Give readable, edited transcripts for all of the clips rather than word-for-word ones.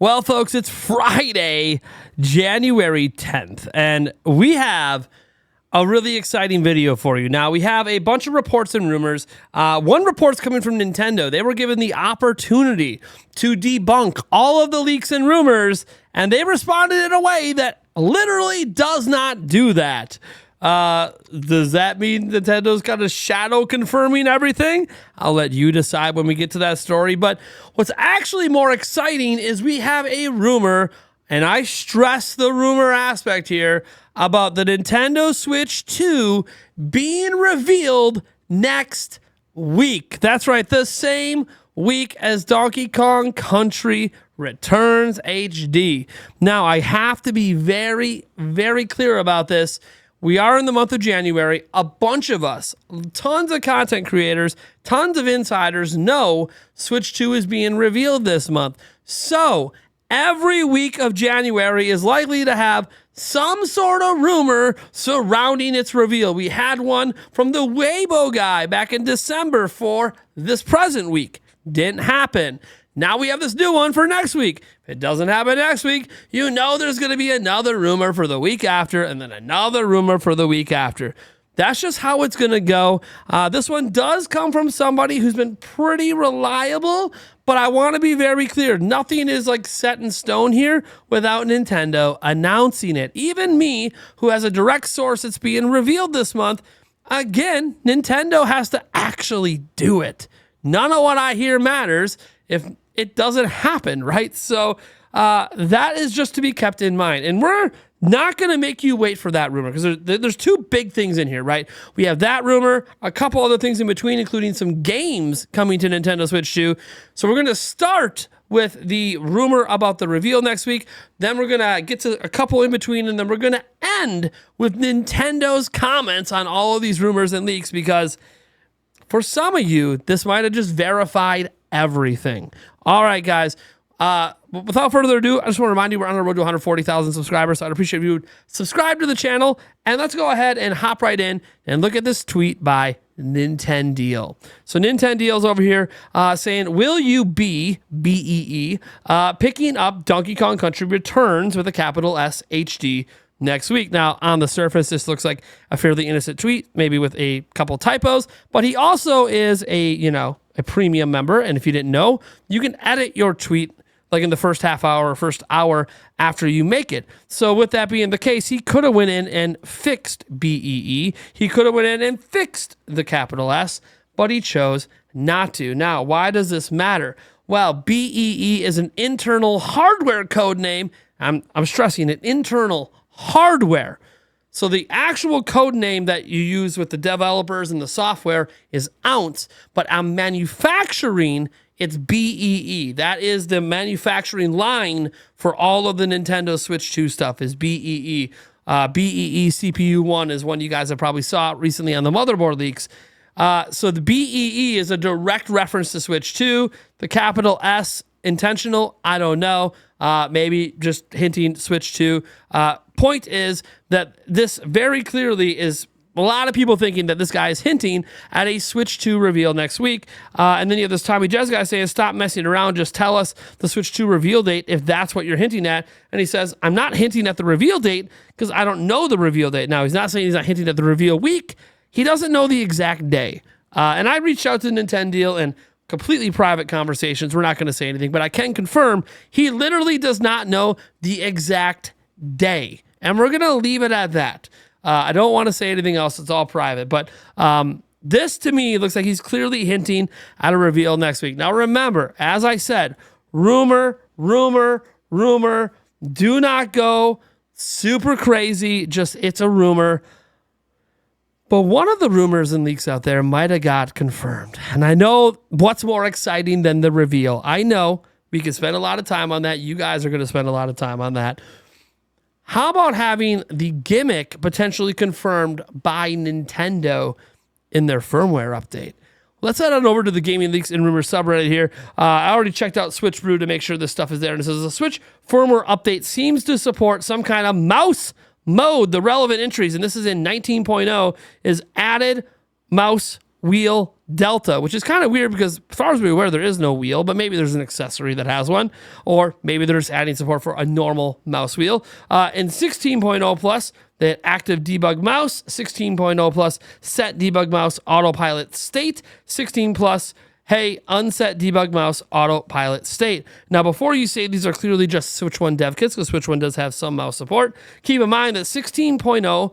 Well, folks, it's Friday, January 10th, and we have a really exciting video for you. Now, we have a bunch of reports and rumors. One report's coming from Nintendo. They were given the opportunity to debunk all of the leaks and rumors, and they responded in a way that literally does not do that. Does that mean Nintendo's kind of shadow confirming everything? I'll let you decide when we get to that story. But what's actually more exciting is we have a rumor, and I stress the rumor aspect here, about the Nintendo Switch 2 being revealed next week. That's right, the same week as Donkey Kong Country Returns HD. Now, I have to be very, very clear about this. We are in the month of January. A bunch of us, tons of content creators, tons of insiders know Switch 2 is being revealed this month. So every week of January is likely to have some sort of rumor surrounding its reveal. We had one from the Weibo guy back in December for this present week. Didn't happen. Now we have this new one for next week. If it doesn't happen next week, you know there's going to be another rumor for the week after, and then another rumor for the week after. That's just how it's going to go. This one does come from somebody who's been pretty reliable, but I want to be very clear. Nothing is like set in stone here without Nintendo announcing it. Even me, who has a direct source that's being revealed this month, again, Nintendo has to actually do it. None of what I hear matters if it doesn't happen, right? So that is just to be kept in mind. And we're not going to make you wait for that rumor because there's two big things in here, right? We have that rumor, a couple other things in between, including some games coming to Nintendo Switch 2. So we're going to start with the rumor about the reveal next week. Then we're going to get to a couple in between, and then we're going to end with Nintendo's comments on all of these rumors and leaks because for some of you, this might have just verified everything. All right, guys. Without further ado, I just want to remind you we're on the road to 140,000 subscribers, so I'd appreciate if you would subscribe to the channel. And let's go ahead and hop right in and look at this tweet by Nintendo. So Nintendo's over here saying, will you be, B-E-E, picking up Donkey Kong Country Returns with a capital S HD next week? Now, on the surface, this looks like a fairly innocent tweet, maybe with a couple typos, but he also is a premium member. And if you didn't know, you can edit your tweet like in the first half hour or first hour after you make it. So with that being the case, he could have went in and fixed BEE. He could have went in and fixed the capital S, but he chose not to. Now, why does this matter? Well, BEE is an internal hardware code name. I'm stressing it, internal hardware. So the actual code name that you use with the developers and the software is ounce, but I'm manufacturing, it's BEE. That is the manufacturing line for all of the Nintendo Switch 2 stuff is BEE. BEE CPU 1 is one you guys have probably saw recently on the motherboard leaks. So the BEE is a direct reference to Switch 2. The capital S, intentional, I don't know. Maybe just hinting Switch 2. Point is that this very clearly is a lot of people thinking that this guy is hinting at a Switch 2 reveal next week. And then you have this Tommy Jez guy saying, stop messing around, just tell us the Switch 2 reveal date if that's what you're hinting at. And he says, I'm not hinting at the reveal date because I don't know the reveal date. Now, he's not saying he's not hinting at the reveal week. He doesn't know the exact day. And I reached out to Nintendo and completely private conversations. We're not going to say anything, but I can confirm he literally does not know the exact day. And we're going to leave it at that. I don't want to say anything else. It's all private. But this, to me, looks like he's clearly hinting at a reveal next week. Now, remember, as I said, rumor. Do not go super crazy. Just, it's a rumor. But one of the rumors and leaks out there might have got confirmed. And I know what's more exciting than the reveal. I know we can spend a lot of time on that. You guys are going to spend a lot of time on that. How about having the gimmick potentially confirmed by Nintendo in their firmware update? Let's head on over to the Gaming Leaks and Rumors subreddit here. I already checked out Switch Brew to make sure this stuff is there. And it says the Switch firmware update seems to support some kind of mouse mode. The relevant entries, and this is in 19.0, is added mouse wheel delta, which is kind of weird because as far as we're aware, there is no wheel, but maybe there's an accessory that has one, or maybe they're just adding support for a normal mouse wheel. In 16.0 plus, they had active debug mouse, 16.0 plus, set debug mouse, autopilot state, 16 plus, hey, unset debug mouse, autopilot state. Now, before you say these are clearly just Switch 1 dev kits, because Switch 1 does have some mouse support, keep in mind that 16.0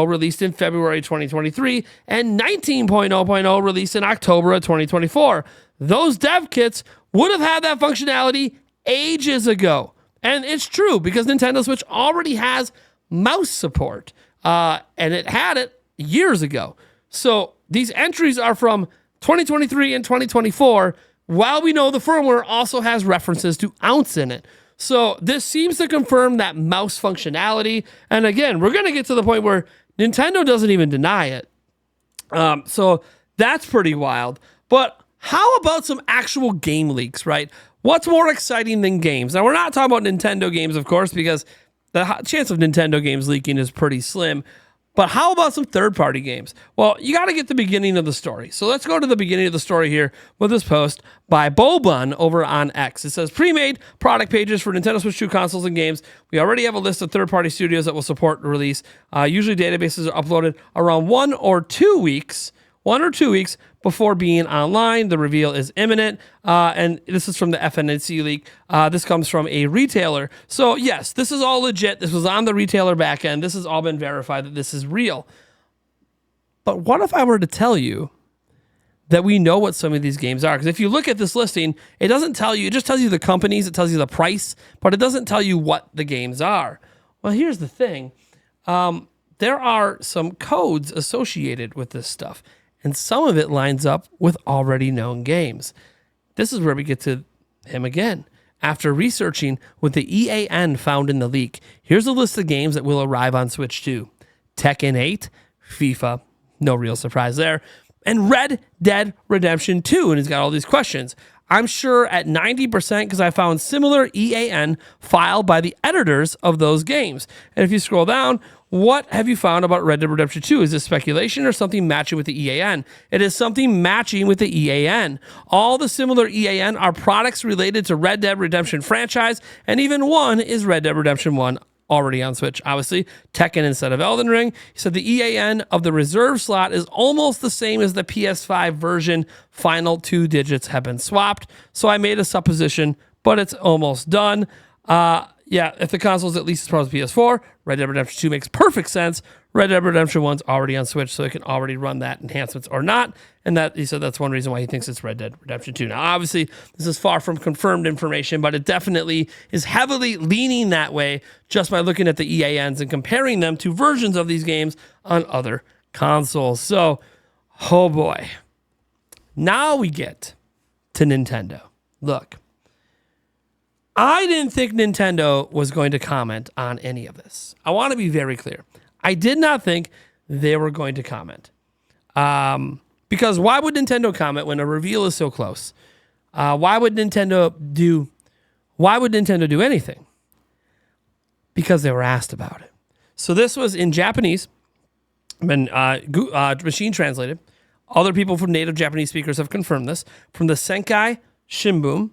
released in February 2023 and 19.0.0 released in October of 2024. Those dev kits would have had that functionality ages ago. And it's true because Nintendo Switch already has mouse support, and it had it years ago. So these entries are from 2023 and 2024, while we know the firmware also has references to ounce in it. So this seems to confirm that mouse functionality. And again, we're going to get to the point where Nintendo doesn't even deny it. So that's pretty wild. But how about some actual game leaks, right? What's more exciting than games? Now, we're not talking about Nintendo games, of course, because the chance of Nintendo games leaking is pretty slim. But how about some third-party games? Well, you got to get the beginning of the story. So let's go to the beginning of the story here with this post by Bobun over on X. It says, pre-made product pages for Nintendo Switch 2 consoles and games. We already have a list of third-party studios that will support the release. Usually databases are uploaded around 1 or 2 weeks before being online. The reveal is imminent. And this is from the FNC leak. This comes from a retailer. So yes, this is all legit. This was on the retailer backend. This has all been verified that this is real. But what if I were to tell you that we know what some of these games are? Because if you look at this listing, it doesn't tell you, it just tells you the companies, it tells you the price, but it doesn't tell you what the games are. Well, here's the thing. There are some codes associated with this stuff, and some of it lines up with already known games. This is where we get to him again. After researching with the EAN found in the leak, here's a list of games that will arrive on Switch 2. Tekken 8, FIFA, no real surprise there, and Red Dead Redemption 2, and he's got all these questions. I'm sure at 90% because I found similar EAN filed by the editors of those games. And if you scroll down, what have you found about Red Dead Redemption 2? Is this speculation or something matching with the EAN? It is something matching with the EAN. All the similar EAN are products related to Red Dead Redemption franchise, and even one is Red Dead Redemption 1, already on Switch, obviously. Tekken instead of Elden Ring. He said the EAN of the reserve slot is almost the same as the PS5 version. Final 2 digits have been swapped. So I made a supposition, but it's almost done. Yeah, if the console is at least as far as PS4, Red Dead Redemption 2 makes perfect sense. Red Dead Redemption 1's already on Switch, so it can already run that enhancements or not. And that he said that's one reason why he thinks it's Red Dead Redemption 2. Now, obviously, this is far from confirmed information, but it definitely is heavily leaning that way just by looking at the EANs and comparing them to versions of these games on other consoles. So, oh boy. Now we get to Nintendo. Look. I didn't think Nintendo was going to comment on any of this. I want to be very clear. I did not think they were going to comment. Because why would Nintendo comment when a reveal is so close? Why would Nintendo do anything? Because they were asked about it. So this was in Japanese, been machine translated. Other people from native Japanese speakers have confirmed this. From the Senkai Shimbun.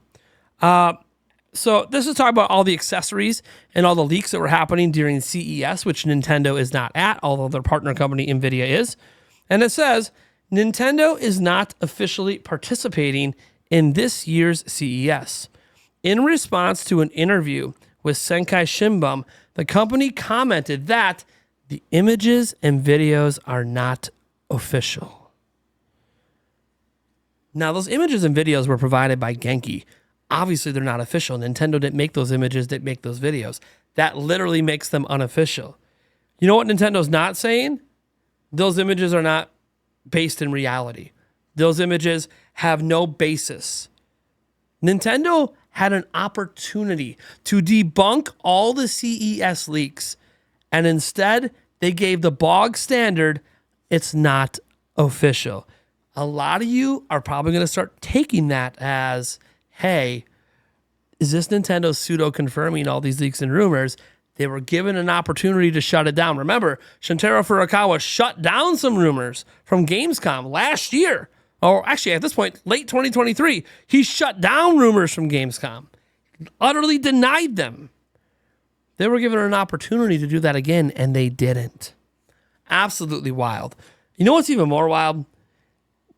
So this is talking about all the accessories and all the leaks that were happening during CES, which Nintendo is not at, although their partner company, NVIDIA, is. And it says, Nintendo is not officially participating in this year's CES. In response to an interview with Senkai Shimbun, the company commented that the images and videos are not official. Now, those images and videos were provided by Genki. Obviously, they're not official. Nintendo didn't make those images, didn't make those videos. That literally makes them unofficial. You know what Nintendo's not saying? Those images are not based in reality. Those images have no basis. Nintendo had an opportunity to debunk all the CES leaks, and instead they gave the bog standard, it's not official. A lot of you are probably going to start taking that as, hey, is this Nintendo pseudo-confirming all these leaks and rumors? They were given an opportunity to shut it down. Remember, Shuntaro Furukawa shut down some rumors from Gamescom last year. Or actually, at this point, late 2023, he shut down rumors from Gamescom. Utterly denied them. They were given an opportunity to do that again, and they didn't. Absolutely wild. You know what's even more wild?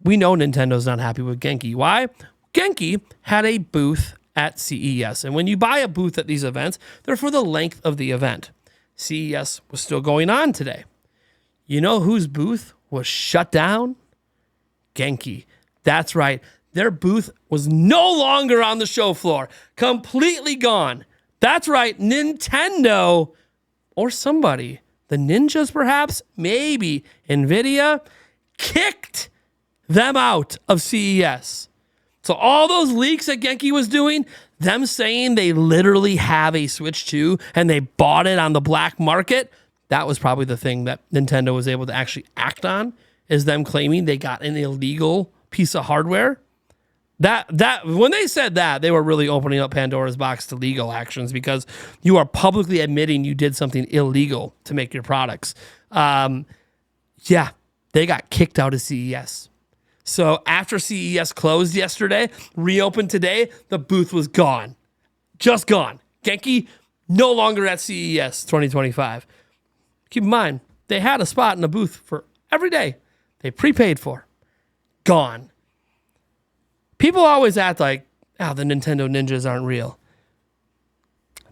We know Nintendo's not happy with Genki. Why? Genki had a booth at CES. And when you buy a booth at these events, they're for the length of the event. CES was still going on today. You know whose booth was shut down? Genki. That's right. Their booth was no longer on the show floor. Completely gone. That's right. Nintendo or somebody, the ninjas perhaps, maybe NVIDIA, kicked them out of CES. So all those leaks that Genki was doing, them saying they literally have a Switch 2 and they bought it on the black market, that was probably the thing that Nintendo was able to actually act on, is them claiming they got an illegal piece of hardware. That when they said that, they were really opening up Pandora's box to legal actions, because you are publicly admitting you did something illegal to make your products. Yeah, they got kicked out of CES. So after CES closed yesterday, reopened today, the booth was gone. Just gone. Genki no longer at CES 2025. Keep in mind, they had a spot in the booth for every day. They prepaid for. Gone. People always act like, the Nintendo ninjas aren't real.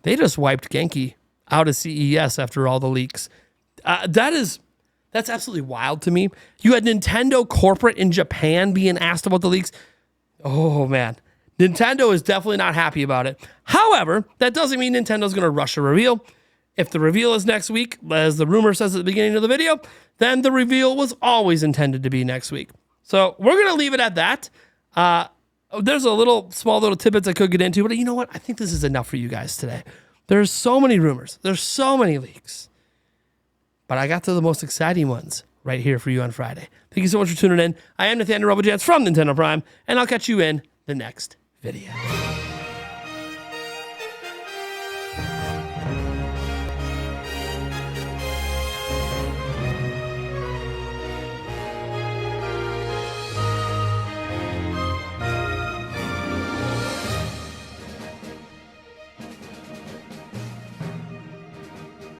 They just wiped Genki out of CES after all the leaks. That's absolutely wild to me. You had Nintendo corporate in Japan being asked about the leaks. Oh, man. Nintendo is definitely not happy about it. However, that doesn't mean Nintendo's going to rush a reveal. If the reveal is next week, as the rumor says at the beginning of the video, then the reveal was always intended to be next week. So we're going to leave it at that. There's a small little tidbits I could get into, but you know what? I think this is enough for you guys today. There's so many rumors. There's so many leaks. But I got to the most exciting ones right here for you on Friday. Thank you so much for tuning in. I am Nathaniel Robojans from Nintendo Prime, and I'll catch you in the next video.